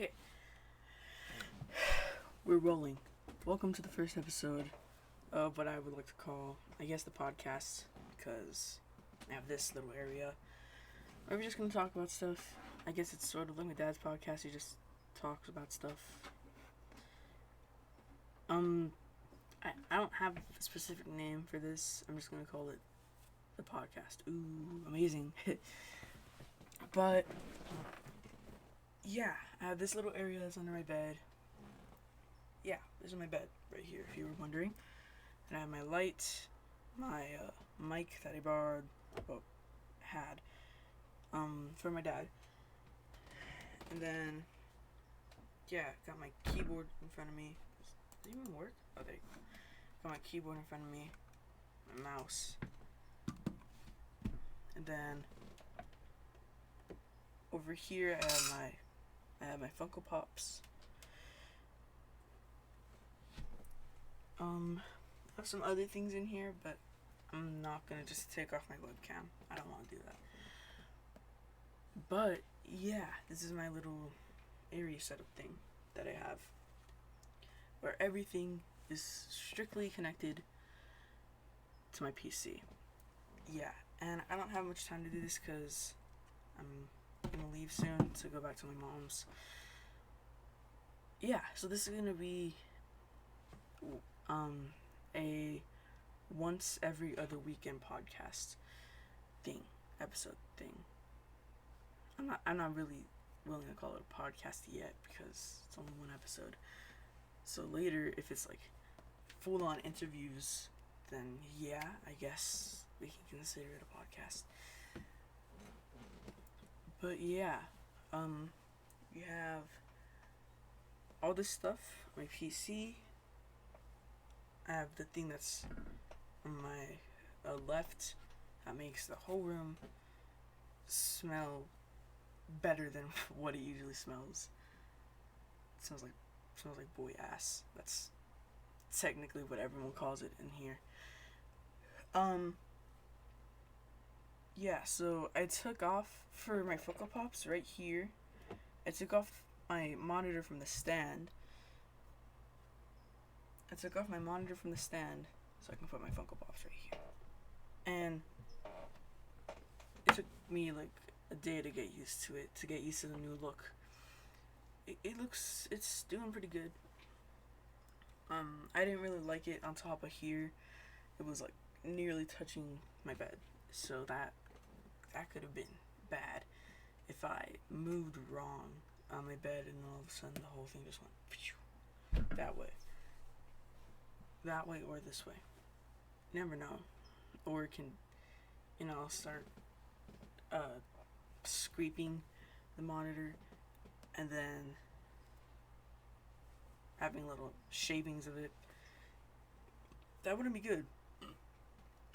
Okay, we're rolling. Welcome to the first episode of what I would like to call, I guess, the podcast, because I have this little area where we're just going to talk about stuff. I guess it's sort of like my dad's podcast, he just talks about stuff. I don't have a specific name for this, I'm just going to call it the podcast. Ooh, amazing. But, yeah, I have this little area that's under my bed. Yeah, this is my bed right here, if you were wondering. And I have my light, my mic that I borrowed, had, from my dad. And then, yeah, got my keyboard in front of me. Does it even work? Oh, there you go. Got my keyboard in front of me, my mouse. And then, over here I have my Funko Pops. I have some other things in here, but I'm not gonna just take off my webcam. I don't want to do that. But yeah, this is my little area setup thing that I have, where everything is strictly connected to my PC. Yeah, and I don't have much time to do this because I'm gonna leave soon to go back to my mom's. Yeah, so this is gonna be a once every other weekend podcast episode thing. I'm not really willing to call it a podcast yet because it's only one episode. So later, if it's like full on interviews, then yeah, I guess we can consider it a podcast. But yeah, you have all this stuff, my PC. I have the thing that's on my left that makes the whole room smell better than what it usually smells. It smells like boy ass. That's technically what everyone calls it in here. Yeah, so I took off for my Funko Pops right here. I took off my monitor from the stand. So I can put my Funko Pops right here. And it took me like a day to get used to it, to get used to the new look. It's doing pretty good. I didn't really like it on top of here. It was like nearly touching my bed. So that could have been bad if I moved wrong on my bed and all of a sudden the whole thing just went phew, that way or this way. Never know. Or it can, start scraping the monitor and then having little shavings of it. That wouldn't be good.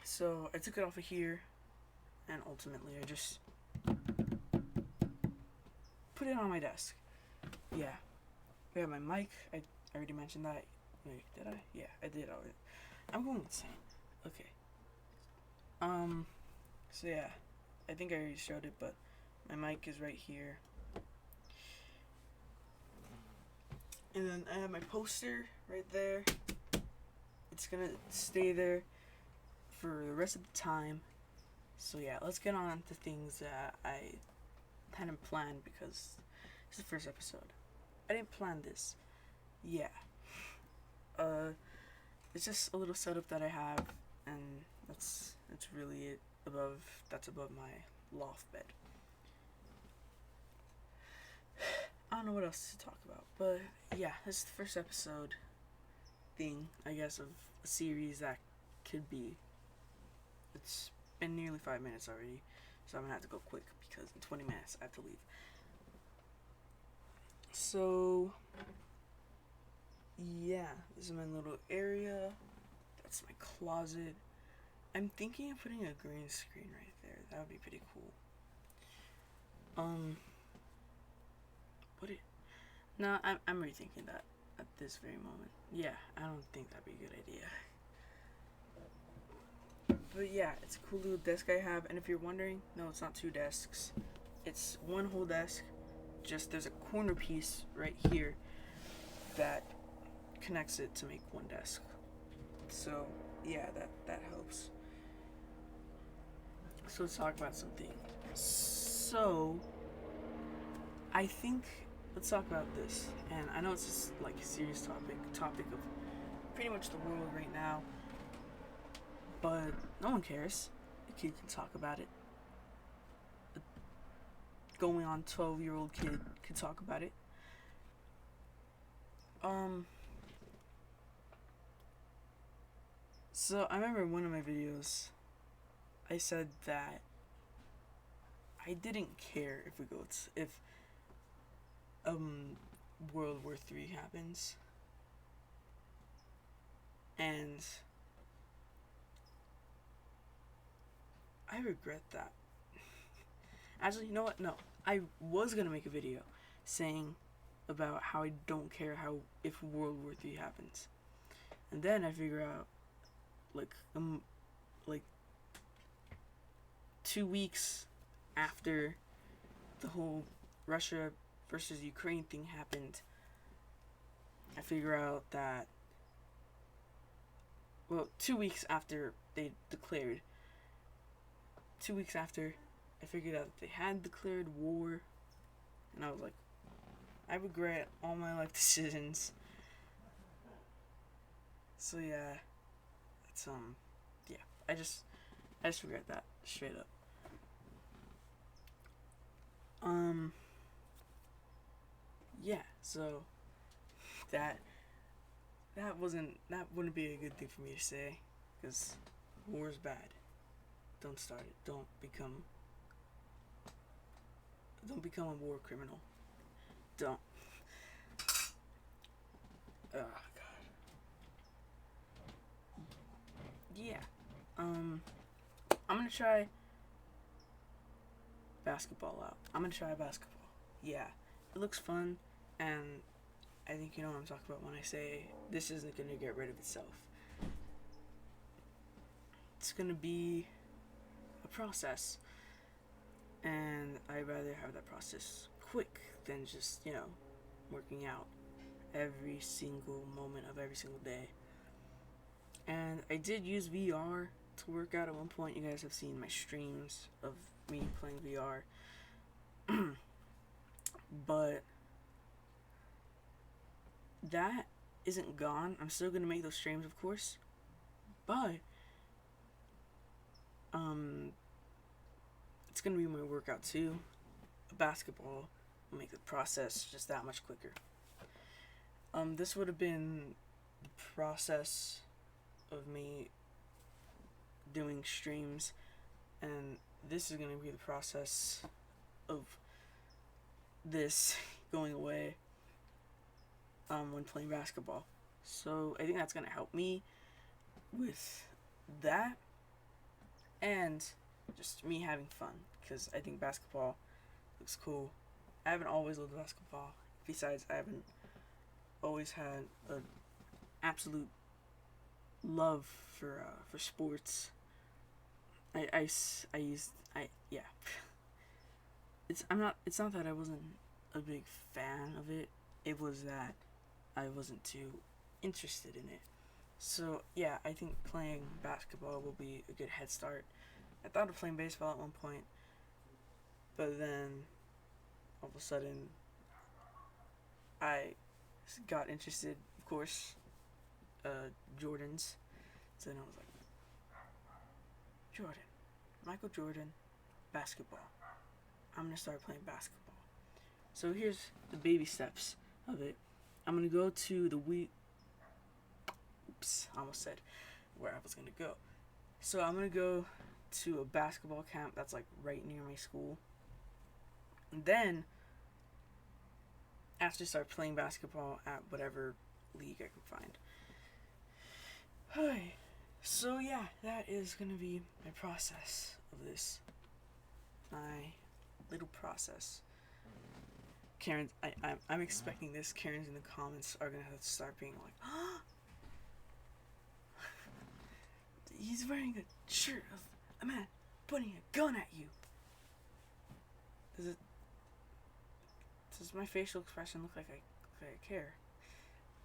So I took it off of here and ultimately I just put it on my desk. Yeah. We have my mic. I already mentioned that. Wait, did I? Yeah, I did already. I'm going insane. Okay. So yeah, I think I already showed it, but my mic is right here. And then I have my poster right there. It's gonna stay there for the rest of the time. So yeah, let's get on to things that I hadn't planned because it's the first episode. I didn't plan this. Yeah. It's just a little setup that I have, and that's really it. That's above my loft bed. I don't know what else to talk about, but yeah, this is the first episode thing, I guess, of a series that could be. It's been nearly 5 minutes already, so I'm gonna have to go quick because in 20 minutes I have to leave. So yeah, this is my little area. That's my closet. I'm thinking of putting a green screen right there. That would be pretty cool. No, I'm rethinking that at this very moment. Yeah, I don't think that'd be a good idea. But yeah, it's a cool little desk I have, and if you're wondering, no, it's not two desks. It's one whole desk, just there's a corner piece right here that connects it to make one desk. So yeah, that helps. So let's talk about something. So I think let's talk about this. And I know it's just like a serious topic of pretty much the world right now, but no one cares. A kid can talk about it. A going on 12-year-old kid could talk about it. Um. So I remember in one of my videos, I said that I didn't care if we go if World War III happens, and I regret that. Actually, you know what? No, I was gonna make a video saying about how I don't care how if World War III happens, and then I figure out like 2 weeks after the whole Russia versus Ukraine thing happened, I figure out that 2 weeks after they declared, 2 weeks after, I figured out that they had declared war, and I was like, I regret all my life decisions. So yeah, it's yeah, I just regret that straight up. Yeah, so that wouldn't be a good thing for me to say, because war is bad. Don't start it. Don't become a war criminal. Don't. Oh god. Yeah. I'm gonna try basketball out. I'm gonna try basketball. Yeah, it looks fun, and I think you know what I'm talking about when I say this isn't gonna get rid of itself. It's gonna be a process, and I'd rather have that process quick than just working out every single moment of every single day. And I did use VR to work out at one point. You guys have seen my streams of me playing VR. But that isn't gone. I'm still gonna make those streams, of course. But it's gonna be my workout too. Basketball will make the process just that much quicker. This would have been the process of me doing streams, and this is gonna be the process of this going away when playing basketball. So I think that's gonna help me with that, and just me having fun, because I think basketball looks cool. I haven't always loved basketball. Besides, I haven't always had an absolute love for sports. Yeah. It's not that I wasn't a big fan of it. It was that I wasn't too interested in it. So yeah, I think playing basketball will be a good head start. I thought of playing baseball at one point, but then all of a sudden I got interested, of course, Jordans. So then I was like, Jordan, Michael Jordan, basketball. I'm gonna start playing basketball. So here's the baby steps of it. I'm gonna go to the Oops, I almost said where I was gonna go. So I'm gonna go to a basketball camp that's like right near my school. And then after start playing basketball at whatever league I can find. Hi. So yeah, that is gonna be my process of this. My little process. Karen's, I'm expecting this. Karen's in the comments are gonna have to start being like, oh, he's wearing a shirt of a man pointing a gun at you. Does it? Does my facial expression look like I care?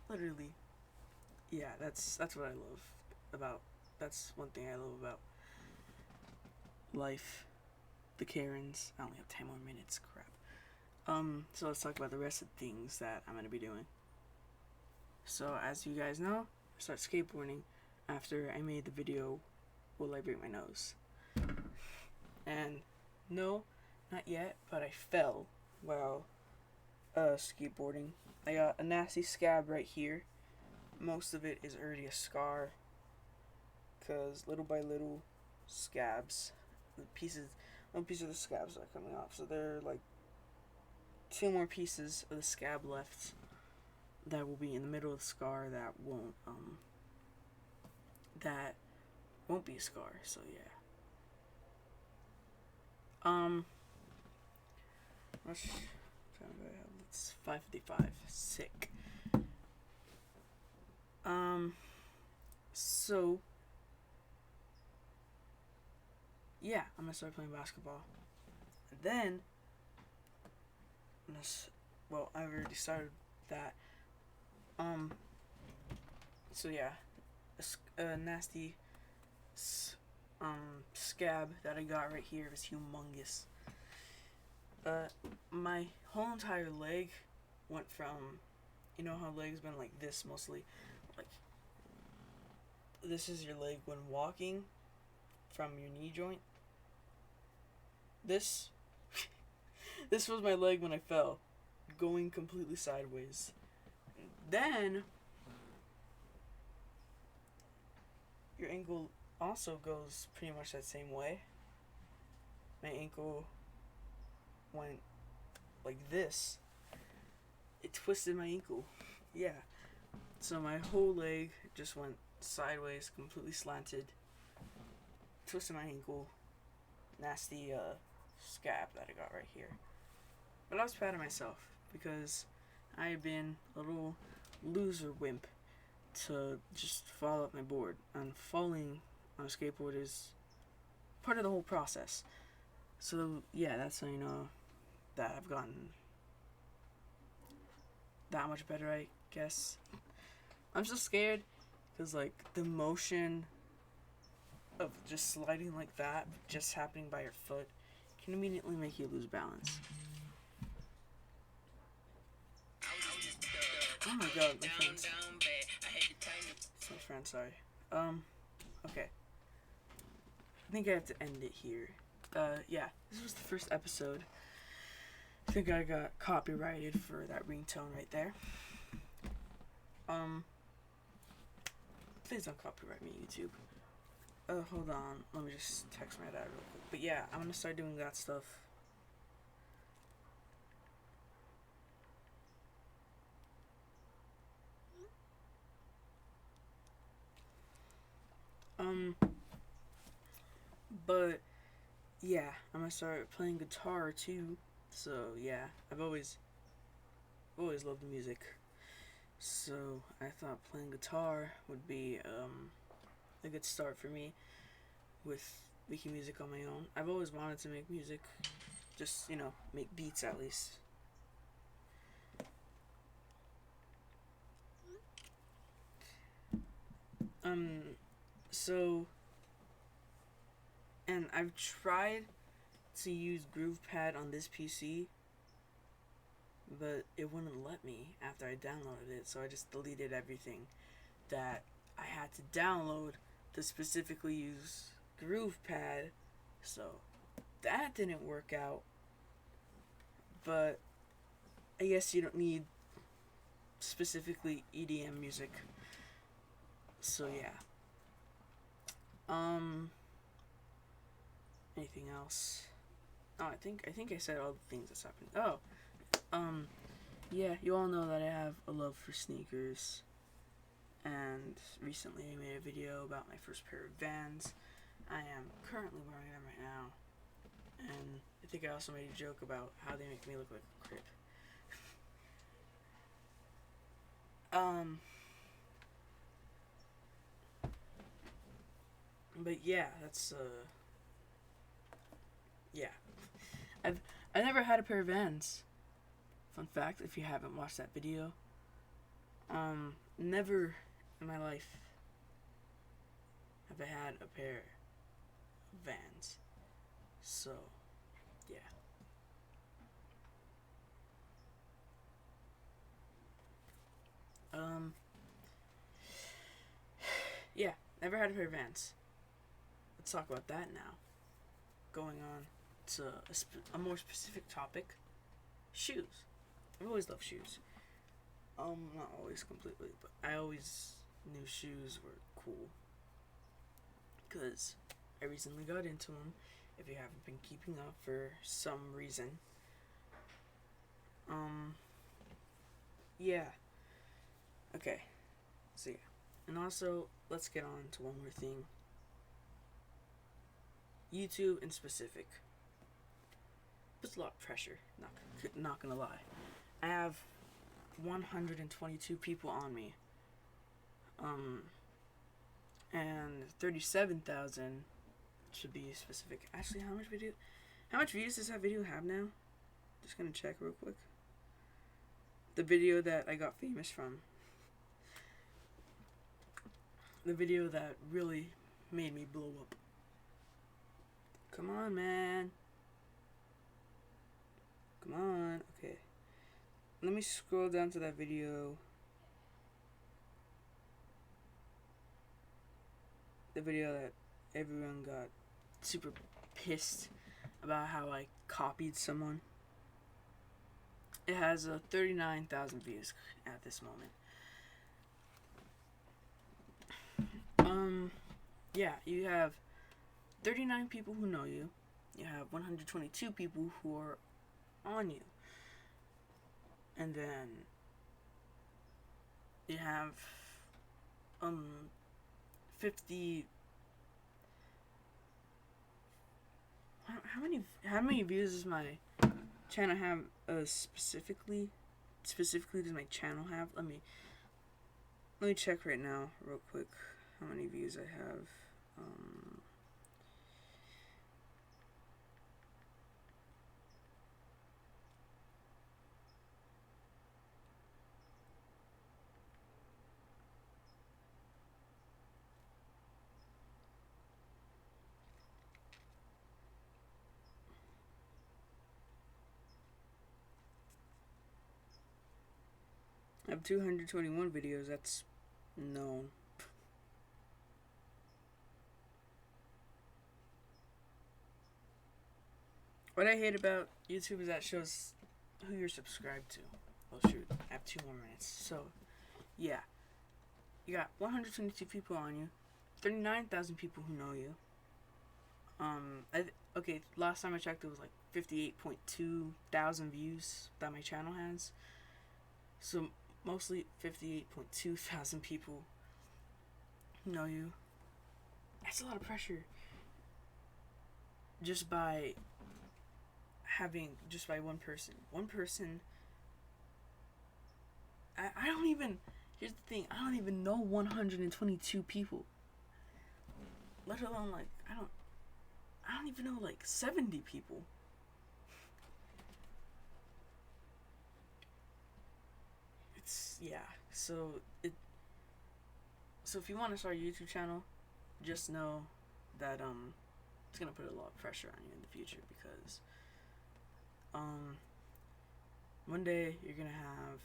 Literally. Yeah, that's what I love about. That's one thing I love about life. The Karens. I only have 10 more minutes. Crap. So let's talk about the rest of the things that I'm gonna be doing. So as you guys know, I started skateboarding after I made the video, Will I Break My Nose? And no, not yet, but I fell while skateboarding. I got a nasty scab right here. Most of it is already a scar, because little by little, scabs, little pieces of the scabs are coming off. So there are like 2 more pieces of the scab left that will be in the middle of the scar that won't be a scar. So yeah. It's 5:55. Sick. So yeah, I'm gonna start playing basketball. And then I already started that. So yeah, a nasty scab that I got right here is humongous. My whole entire leg went from, you know how legs been like this mostly, like this is your leg when walking from your knee joint. This was my leg when I fell, going completely sideways. Then your ankle also goes pretty much that same way. My ankle went like this. It twisted my ankle. Yeah. So my whole leg just went sideways, completely slanted. Twisted my ankle. Nasty scab that I got right here. But I was proud of myself because I had been a little loser wimp to just fall off my board. And falling on a skateboard is part of the whole process. So yeah, that's how you know that I've gotten that much better, I guess. I'm still scared because like the motion of just sliding like that, just happening by your foot, can immediately make you lose balance. Oh my god, my friends. It's my friend, sorry. Okay. I think I have to end it here. Yeah, this was the first episode. I think I got copyrighted for that ringtone right there. Please don't copyright me, YouTube. Hold on. Let me just text my dad real quick. But yeah, I'm gonna start doing that stuff. But yeah, I'm gonna start playing guitar too. So yeah, I've always loved music. So I thought playing guitar would be a good start for me with making music on my own. I've always wanted to make music, just make beats at least. So, and I've tried to use GroovePad on this PC, but it wouldn't let me after I downloaded it, so I just deleted everything that I had to download to specifically use GroovePad, so that didn't work out. But I guess you don't need specifically EDM music. So yeah. Anything else? Oh, I think I said all the things that's happening. Oh, yeah, you all know that I have a love for sneakers, and recently I made a video about my first pair of Vans. I am currently wearing them right now, and I think I also made a joke about how they make me look like a Crip. But yeah, that's yeah. I never had a pair of Vans. Fun fact, if you haven't watched that video, never in my life have I had a pair of Vans. So, yeah. Yeah, never had a pair of Vans. Let's talk about that now. Going on to a more specific topic, shoes. I've always loved shoes. Not always completely, but I always knew shoes were cool. Because I recently got into them. If you haven't been keeping up for some reason. Yeah. Okay. So yeah. And also, let's get on to one more thing. YouTube in specific puts a lot of pressure. Not gonna lie. I have 122 people on me. And 37,000 should be specific. Actually, how much views does that video have now? Just gonna check real quick. The video that I got famous from. The video that really made me blow up. Come on, man. Come on. Okay. Let me scroll down to that video. The video that everyone got super pissed about how I copied someone. It has 39,000 views at this moment. Yeah, you have 39 people who know you. You have 122 people who are on you. And then you have 50. How many views does my channel have? Specifically does my channel have? Let me check right now, real quick. How many views I have? I have 221 videos. That's known. What I hate about YouTube is that it shows who you're subscribed to. Oh shoot, I have 2 more minutes. So, yeah. You got 122 people on you. 39,000 people who know you. Okay, last time I checked it was like 58.2 thousand views that my channel has. So, mostly 58.2 thousand people who know you. That's a lot of pressure. Just by one person. One person. I don't even. Here's the thing. I don't even know 122 people. Let alone like I don't even know like 70 people. Yeah. So if you want to start a YouTube channel, just know that it's gonna put a lot of pressure on you in the future because one day you're gonna have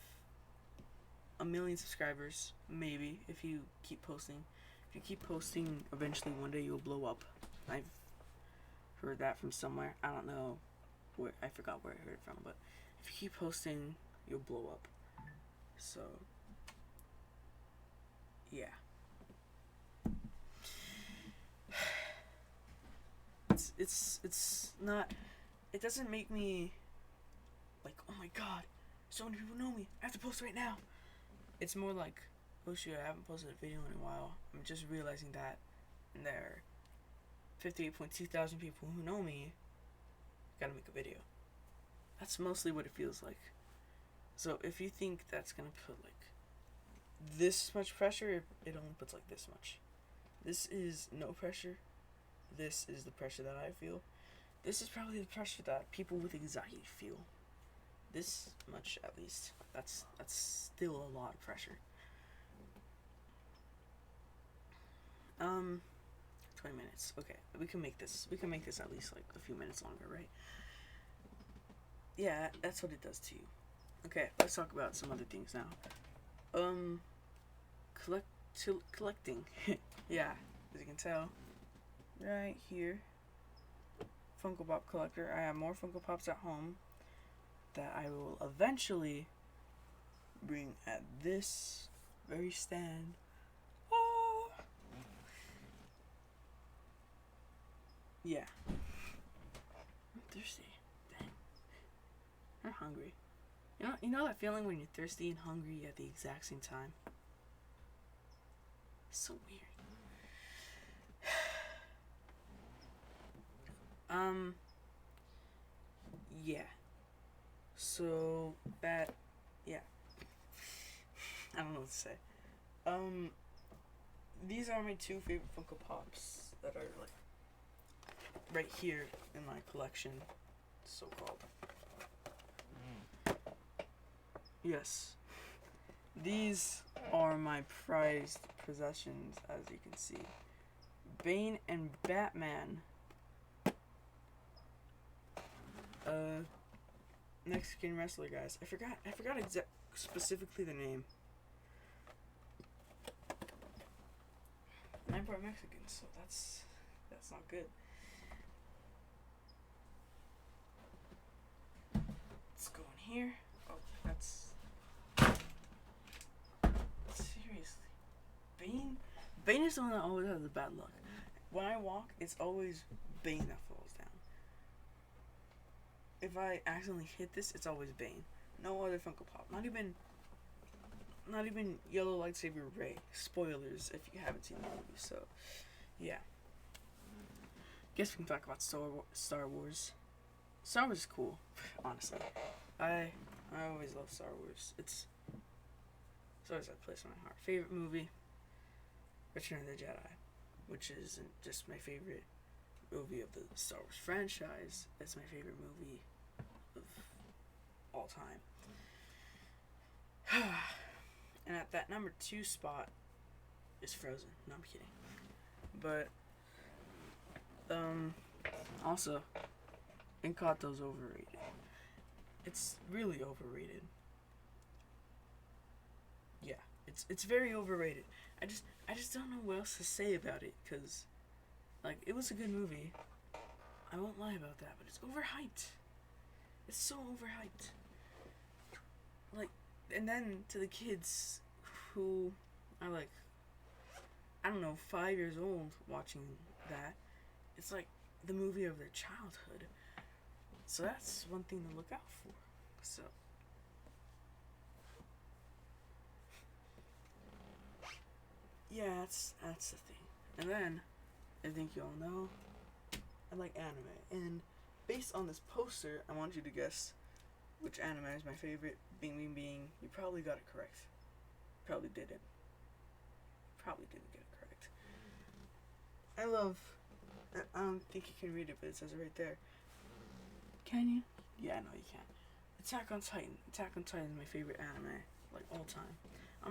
1 million subscribers, maybe, if you keep posting. If you keep posting, eventually one day you'll blow up. I've heard that from somewhere. I don't know where, I forgot where I heard it from, but if you keep posting, you'll blow up. So, yeah. It's not, it doesn't make me like, oh my god, so many people know me, I have to post right now. It's more like, oh shoot, I haven't posted a video in a while. I'm just realizing that there are 58.2 thousand people who know me. Gotta make a video. That's mostly what it feels like. So if you think that's gonna put like this much pressure, it only puts like this much. This is no pressure. This is the pressure that I feel. This is probably the pressure that people with anxiety feel. this much at least. That's still a lot of pressure. 20 minutes. Okay, we can make this. We can make this at least like a few minutes longer, right? Yeah, that's what it does to you. Okay, let's talk about some other things now. Collecting. Yeah, as you can tell, right here, Funko Pop collector. I have more Funko Pops at home that I will eventually bring at this very stand. Oh. Yeah. I'm thirsty. Dang. I'm hungry. You know that feeling when you're thirsty and hungry at the exact same time? It's so weird. Yeah. So that, yeah. I don't know what to say. These are my two favorite Funko Pops that are like right here in my collection, so called. Yes. These are my prized possessions, as you can see. Bane and Batman. Mexican wrestler guys. I forgot specifically the name. I'm part Mexican, so that's not good. Let's go in here. Oh, that's seriously. Bane is the one that always has the bad luck. When I walk, it's always Bane that falls down. If I accidentally hit this, it's always Bane. No other Funko Pop. Not even Yellow Lightsaber Rey. Spoilers if you haven't seen the movie. So, yeah. Guess we can talk about Star Wars. Star Wars is cool, honestly. I always love Star Wars. It's always had a place in my heart. Favorite movie? Return of the Jedi, which isn't just my favorite movie of the Star Wars franchise. It's my favorite movie of all time. And at that number 2 spot is Frozen. No, I'm kidding. But also, Encanto's overrated. It's really overrated. Yeah, it's very overrated. I just don't know what else to say about it, cause like it was a good movie. I won't lie about that, but it's overhyped. It's so overhyped. Like, and then to the kids who are like, I don't know, 5 years old watching that, it's like the movie of their childhood. So that's one thing to look out for. So yeah, that's the thing. And then I think you all know I like anime, and based on this poster, I want you to guess which anime is my favorite. Bing, bing, bing. You probably got it correct. Probably didn't. Probably didn't get it correct. I don't think you can read it, but it says it right there. Can you? Yeah, no, you can't. Attack on Titan. Attack on Titan is my favorite anime, like all time.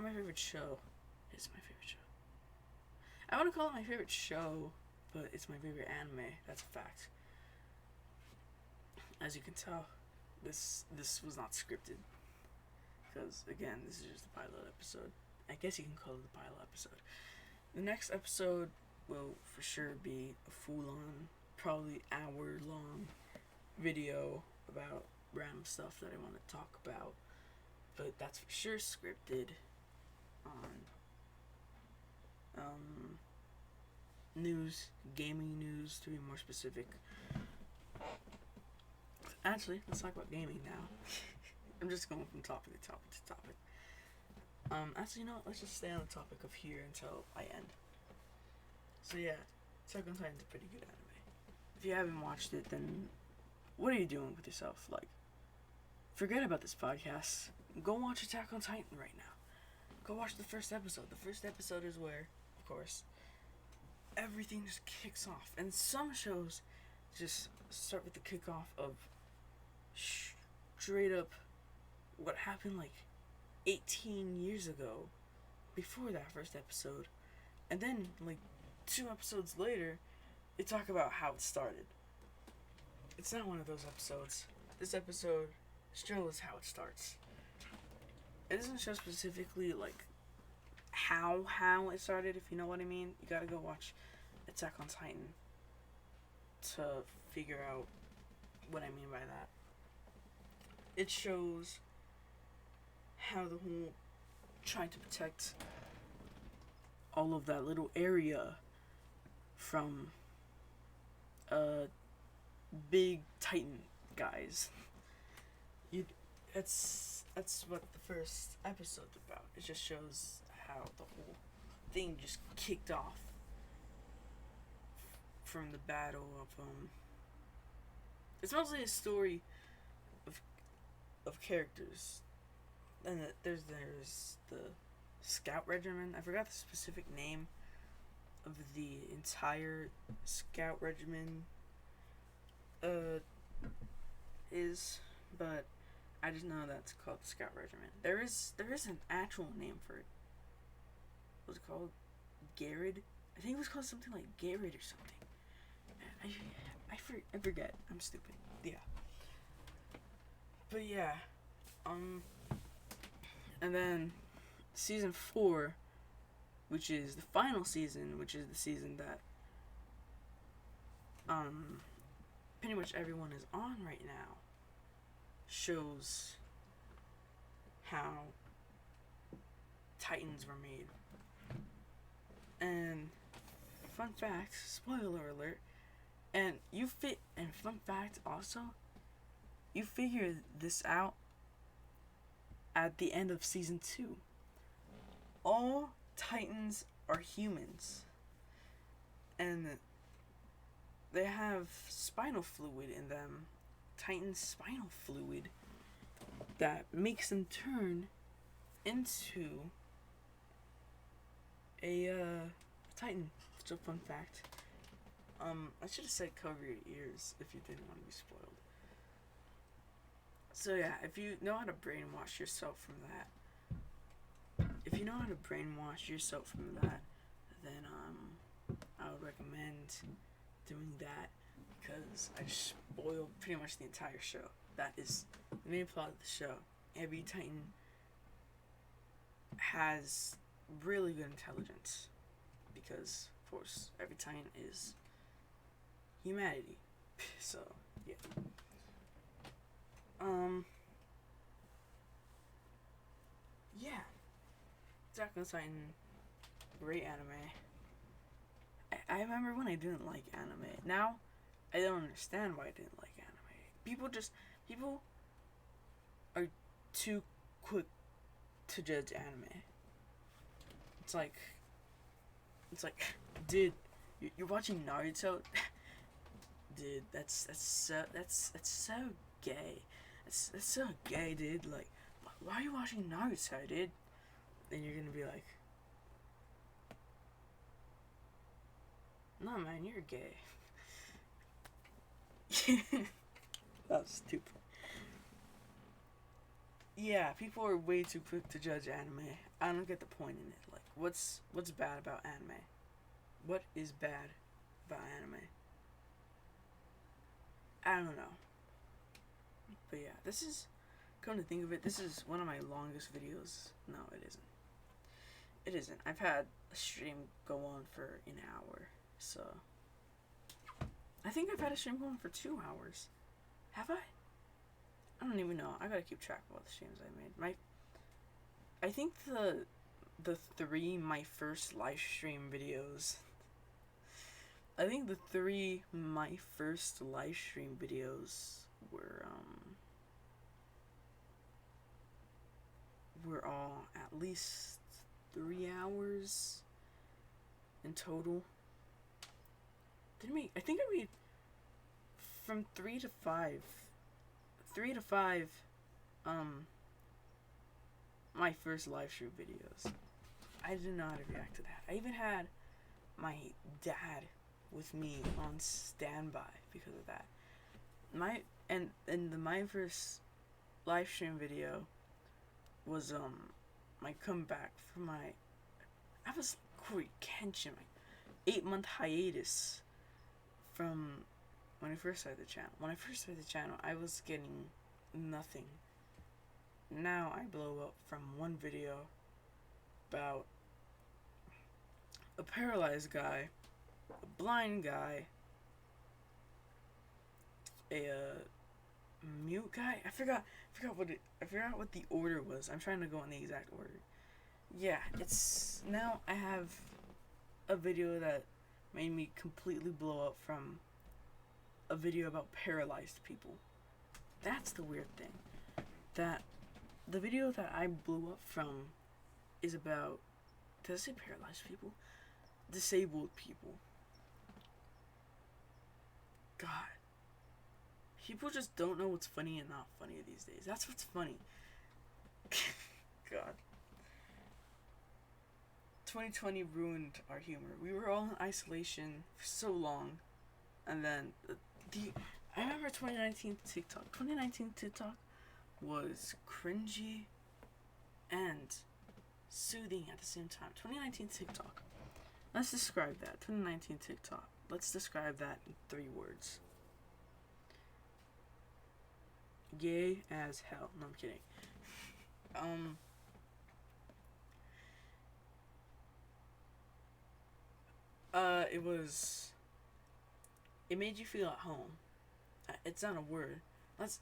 My favorite show. It's my favorite show. I want to call it my favorite show, but it's my favorite anime. That's a fact. As you can tell, this was not scripted. Because, again, this is just a pilot episode. I guess you can call it the pilot episode. The next episode will for sure be a full-on, probably hour-long video about random stuff that I want to talk about. But that's for sure scripted on news, gaming news to be more specific. Actually, let's talk about gaming now. I'm just going from topic to topic to topic. Actually, you know what? Let's just stay on the topic of here until I end. So yeah, Attack on Titan's a pretty good anime. If you haven't watched it, then what are you doing with yourself? Like, forget about this podcast. Go watch Attack on Titan right now. Go watch the first episode. The first episode is where, of course, everything just kicks off. And some shows just start with the kickoff of straight up what happened like 18 years ago before that first episode. And then, like, 2 episodes later, they talk about how it started. It's not one of those episodes. This episode shows how it starts. It doesn't show specifically, like, how it started, if you know what I mean. You gotta go watch Attack on Titan to figure out what I mean by that. It shows how the whole trying to protect all of that little area from big Titan guys. That's what the first episode's about. It just shows how the whole thing just kicked off from the battle of it's mostly a story of characters. And there's the Scout Regiment. I forgot the specific name of the entire Scout Regiment is, but I just know that's called the Scout Regiment. There is an actual name for it. What's it called? Garrett? I think it was called something like Garrett or something. I forget. I'm stupid. Yeah. But yeah. And then season 4, which is the final season, which is the season that pretty much everyone is on right now, shows how Titans were made. And fun fact, spoiler alert, and fun fact also, you figure this out at the end of season 2. All Titans are humans. And they have spinal fluid in them. Titan's spinal fluid that makes them turn into a Titan. It's a fun fact. I should have said cover your ears if you didn't want to be spoiled. So yeah, if you know how to brainwash yourself from that, then I would recommend doing that, because I just spoiled pretty much the entire show. That is the main plot of the show. Every Titan has really good intelligence, because of course every Titan is humanity. So yeah. Yeah. Attack on Titan, great anime. I remember when I didn't like anime. Now, I don't understand why I didn't like anime. People are too quick to judge anime. It's like, dude, you're watching Naruto? Dude, that's so gay. That's so gay, dude. Like, why are you watching Naruto, dude? And you're gonna be like, no, man, you're gay. That was stupid. Yeah, people are way too quick to judge anime. I don't get the point in it. Like, what's bad about anime? What is bad about anime? I don't know. But yeah, this is, come to think of it, this is one of my longest videos. No, it isn't. It isn't. I've had a stream go on for an hour, so. I think I've had a stream go on for 2 hours. Have I? I don't even know. I gotta keep track of all the streams I made. I think the 3 my first live stream videos. I think the 3 my first live stream videos were all at least 3 hours in total. I think I made from 3 to 5. 3 to 5 my first live stream videos. I didn't know how to react to that. I even had my dad with me on standby because of that. My first live stream video was my comeback from my, I was Corey Kenshin, my 8 month hiatus from when I first started the channel. When I first started the channel, I was getting nothing. Now I blow up from one video about a paralyzed guy, a blind guy, a mute guy. I forgot what the order was. I'm trying to go in the exact order. Yeah, it's now I have a video that made me completely blow up from a video about paralyzed people. That's the weird thing. That the video that I blew up from is about, did I say paralyzed people? Disabled people. God. People just don't know what's funny and not funny these days. That's what's funny. God. 2020 ruined our humor. We were all in isolation for so long. And then, I remember 2019 TikTok. 2019 TikTok was cringy and soothing at the same time. 2019 TikTok. Let's describe that. 2019 TikTok. Let's describe that in 3 words. Gay as hell. No, I'm kidding. It made you feel at home. It's not a word. Let's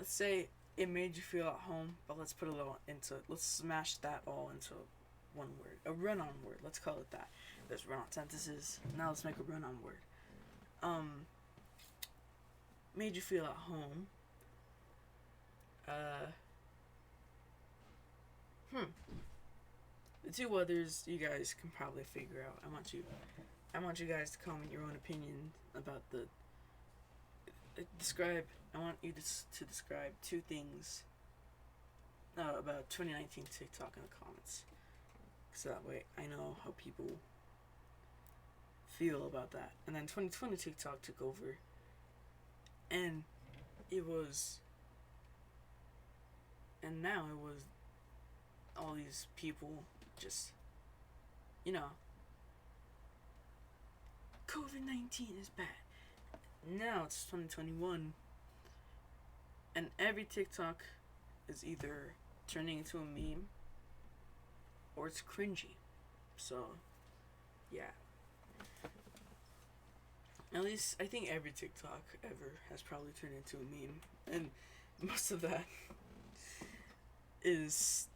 say it made you feel at home, but let's smash that all into one word. A run-on word. Let's call it that. There's run-on sentences. Now let's make a run-on word. Made you feel at home. The 2 others you guys can probably figure out. I want you guys to comment your own opinion about I want you to describe 2 things about 2019 TikTok in the comments. So that way I know how people feel about that. And then 2020 TikTok took over. And now it was all these people just, COVID-19 is bad. Now it's 2021, and every TikTok is either turning into a meme or it's cringy. So, yeah. At least I think every TikTok ever has probably turned into a meme, and most of that is.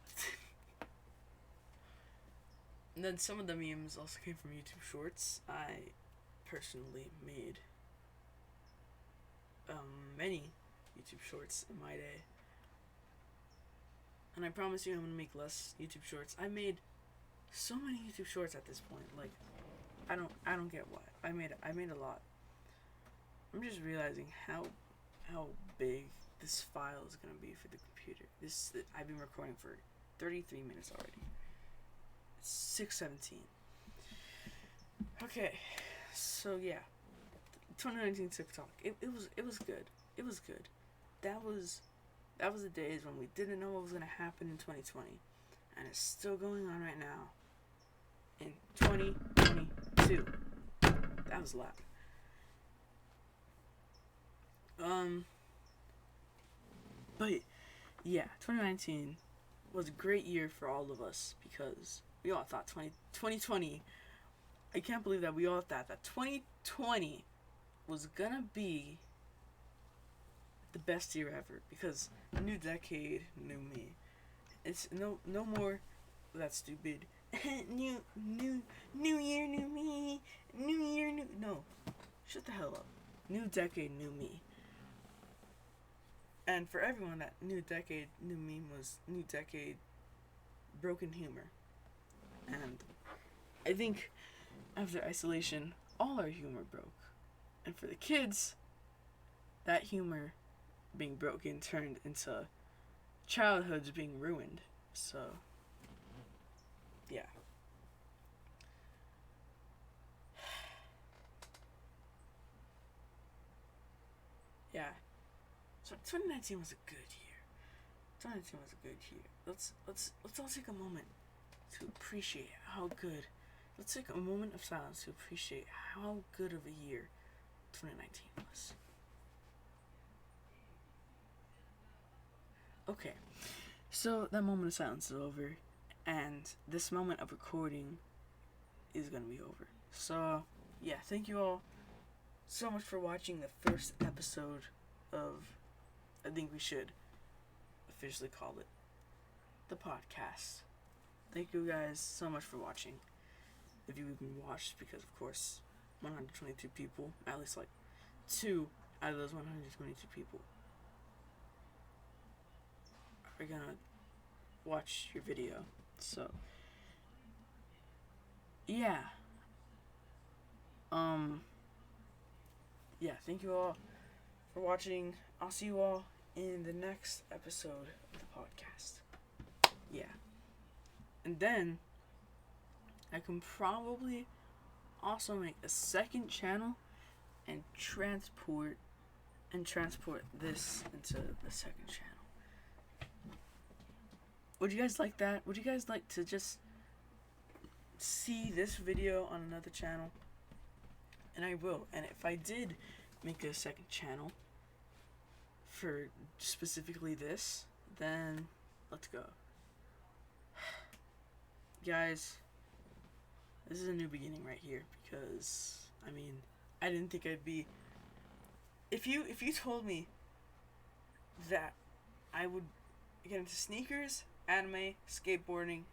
And then some of the memes also came from YouTube Shorts. I personally made many YouTube Shorts in my day, and I promise you I'm gonna make less YouTube Shorts. I made so many YouTube Shorts at this point. Like, I don't get why. I made a lot. I'm just realizing how big this file is gonna be for the computer. I've been recording for 33 minutes already. It's 6:17. Okay, so yeah, 2019 TikTok. It was good. It was good. That was the days when we didn't know what was gonna happen in 2020, and it's still going on right now. In 2022, that was loud. But yeah, 2019 was a great year for all of us because we all thought 2020. I can't believe that we all thought that 2020 was gonna be the best year ever because new decade, new me. It's no more that stupid new year, new me, new year, new no. Shut the hell up. New decade, new me. And for everyone, that new decade, new me was new decade, broken humor. And I think after isolation, all our humor broke. And for the kids, that humor being broken turned into childhoods being ruined. So, yeah. Yeah. So 2019 was a good year. 2019 was a good year. Let's all take a moment to appreciate how good. Let's take a moment of silence to appreciate how good of a year 2019 was. Okay, so that moment of silence is over, and this moment of recording is gonna be over. So, yeah, thank you all so much for watching the first episode of, I think we should officially call it, the podcast. Thank you guys so much for watching. If you even watched, because of course, 122 people, at least like 2 out of those 122 people are gonna watch your video. So, yeah. Yeah, thank you all for watching. I'll see you all in the next episode of the podcast. Yeah. And then I can probably also make a second channel and transport this into the second channel. Would you guys like that? Would you guys like to just see this video on another channel? And I will. And if I did make a second channel for specifically this, then let's go. Guys, this is a new beginning right here, because I mean, I didn't think I'd be, if you told me that I would get into sneakers, anime, skateboarding,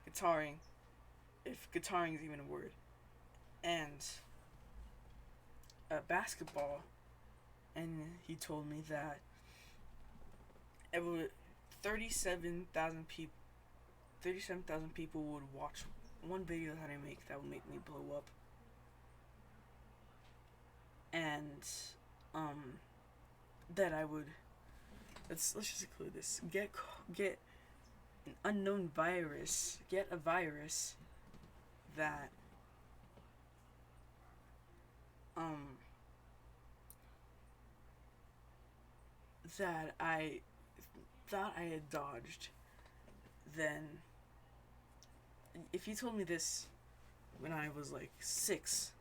guitaring, if guitaring is even a word, and basketball, and he told me that 37,000 people would watch one video that I make that would make me blow up, and that I would, let's just include this, get an unknown virus, get a virus that that I thought I had dodged, then if you told me this when I was like 6,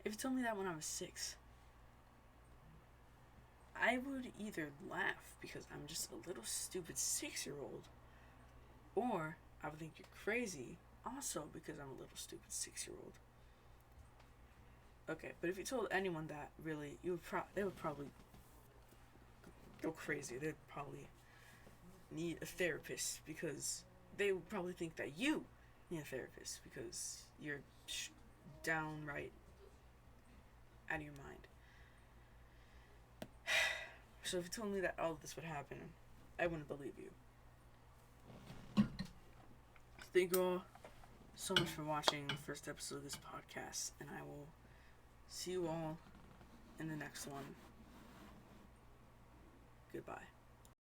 if you told me that when I was 6, I would either laugh because I'm just a little stupid 6-year-old, or I would think you're crazy also because I'm a little stupid 6-year-old. Okay, but if you told anyone that, really, they would probably go crazy. They'd probably need a therapist, because they would probably think that you need a therapist because you're downright out of your mind. So if you told me that all of this would happen, I wouldn't believe you. Thank you all so much for watching the first episode of this podcast, and I will see you all in the next one. Goodbye.